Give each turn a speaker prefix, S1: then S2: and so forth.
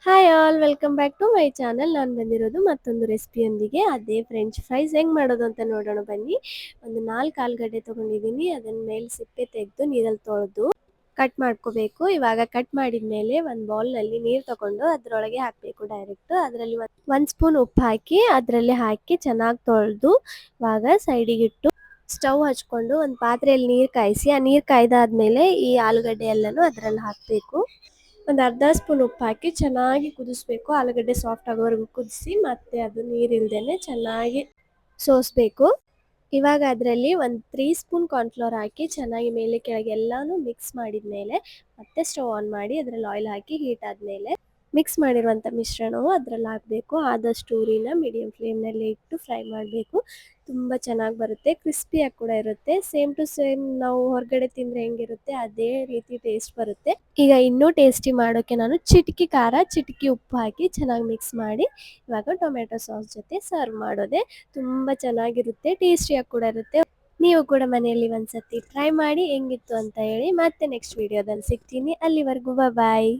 S1: Hi all welcome back to my channel. ನಾನು ಬಂದಿರೋದು ಮತ್ತೊಂದು ರೆಸಿಪಿಯೊಂದಿಗೆ. ಅದೇ ಫ್ರೆಂಚ್ ಫ್ರೈಸ್ ಹೆಂಗೆ ಮಾಡೋದು ಅಂತ ನೋಡೋಣ ಬನ್ನಿ. ಒಂದು 4 ಆಲೂಗಡ್ಡೆ ತೊಗೊಂಡಿದ್ದೀನಿ. ಅದನ್ನ ಮೇಲೆ ಸಿಪ್ಪೆ ತೆಗೆದು ನೀರಲ್ಲಿ ತೊಳೆದು ಕಟ್ ಮಾಡ್ಕೋಬೇಕು. ಇವಾಗ ಕಟ್ ಮಾಡಿದ ಮೇಲೆ ಒಂದು ಬೌಲ್ನಲ್ಲಿ ನೀರು ತಗೊಂಡು ಅದರೊಳಗೆ ಹಾಕಬೇಕು ಡೈರೆಕ್ಟ್. ಅದರಲ್ಲಿ ಒಂದು ಸ್ಪೂನ್ ಉಪ್ಪು ಹಾಕಿ ಅದರಲ್ಲಿ ಹಾಕಿ ಚೆನ್ನಾಗಿ ತೊಳೆದು ಇವಾಗ ಸೈಡಿಗಿಟ್ಟು ಸ್ಟವ್ ಹಚ್ಕೊಂಡು ಒಂದು ಪಾತ್ರೆಯಲ್ಲಿ ನೀರು ಕಾಯಿಸಿ, ಆ ನೀರು ಕಾಯ್ದಾದ್ಮೇಲೆ ಈ ಆಲೂಗಡ್ಡೆ ಎಲ್ಲನೂ ಅದರಲ್ಲಿ ಹಾಕಬೇಕು. ಒಂದು ಅರ್ಧ ಸ್ಪೂನ್ ಉಪ್ಪು ಹಾಕಿ ಚೆನ್ನಾಗಿ ಕುದಿಸ್ಬೇಕು. ಆಲೂಗಡ್ಡೆ ಸಾಫ್ಟ್ ಆಗೋವರೆಗೂ ಕುದಿಸಿ ಮತ್ತೆ ಅದು ನೀರಿಲ್ದೇನೆ ಚೆನ್ನಾಗಿ ಸೋಸಬೇಕು. ಇವಾಗ ಅದರಲ್ಲಿ ಒಂದು 3 ಸ್ಪೂನ್ ಕಾರ್ನ್ಫ್ಲೋರ್ ಹಾಕಿ ಚೆನ್ನಾಗಿ ಮೇಲೆ ಕೆಳಗೆ ಎಲ್ಲಾನು ಮಿಕ್ಸ್ ಮಾಡಿದ ಮೇಲೆ ಮತ್ತೆ ಸ್ಟವ್ ಆನ್ ಮಾಡಿ ಅದರಲ್ಲಿ ಆಯಿಲ್ ಹಾಕಿ ಹೀಟ್ ಆದಮೇಲೆ ಮಿಕ್ಸ್ ಮಾಡಿರುವಂಥ ಮಿಶ್ರಣವು ಅದರಲ್ಲಿ ಹಾಕಬೇಕು. ಆದಷ್ಟು ಉರಿನ ಮೀಡಿಯಂ ಫ್ಲೇಮ್ನಲ್ಲಿ ಇಟ್ಟು ಫ್ರೈ ಮಾಡಬೇಕು. ತುಂಬ ಚೆನ್ನಾಗಿ ಬರುತ್ತೆ, ಕ್ರಿಸ್ಪಿಯಾಗಿ ಕೂಡ ಇರುತ್ತೆ. ಸೇಮ್ ಟು ಸೇಮ್ ನಾವು ಹೊರಗಡೆ ತಿಂದರೆ ಹೆಂಗಿರುತ್ತೆ ಅದೇ ರೀತಿ ಟೇಸ್ಟ್ ಬರುತ್ತೆ. ಈಗ ಇನ್ನೂ ಟೇಸ್ಟಿ ಮಾಡೋಕ್ಕೆ ನಾನು ಚಿಟಿಕೆ ಖಾರ, ಚಿಟಿಕೆ ಉಪ್ಪು ಹಾಕಿ ಚೆನ್ನಾಗಿ ಮಿಕ್ಸ್ ಮಾಡಿ ಇವಾಗ ಟೊಮೆಟೊ ಸಾಸ್ ಜೊತೆ ಸರ್ವ್ ಮಾಡೋದೆ. ತುಂಬ ಚೆನ್ನಾಗಿರುತ್ತೆ, ಟೇಸ್ಟಿಯಾಗಿ ಕೂಡ ಇರುತ್ತೆ. ನೀವು ಕೂಡ ಮನೆಯಲ್ಲಿ ಒಂದ್ಸತಿ ಟ್ರೈ ಮಾಡಿ ಹೆಂಗಿತ್ತು ಅಂತ ಹೇಳಿ. ಮತ್ತೆ ನೆಕ್ಸ್ಟ್ ವಿಡಿಯೋದಲ್ಲಿ ಸಿಗ್ತೀನಿ. ಅಲ್ಲಿವರೆಗೂ ಬಾಯ್.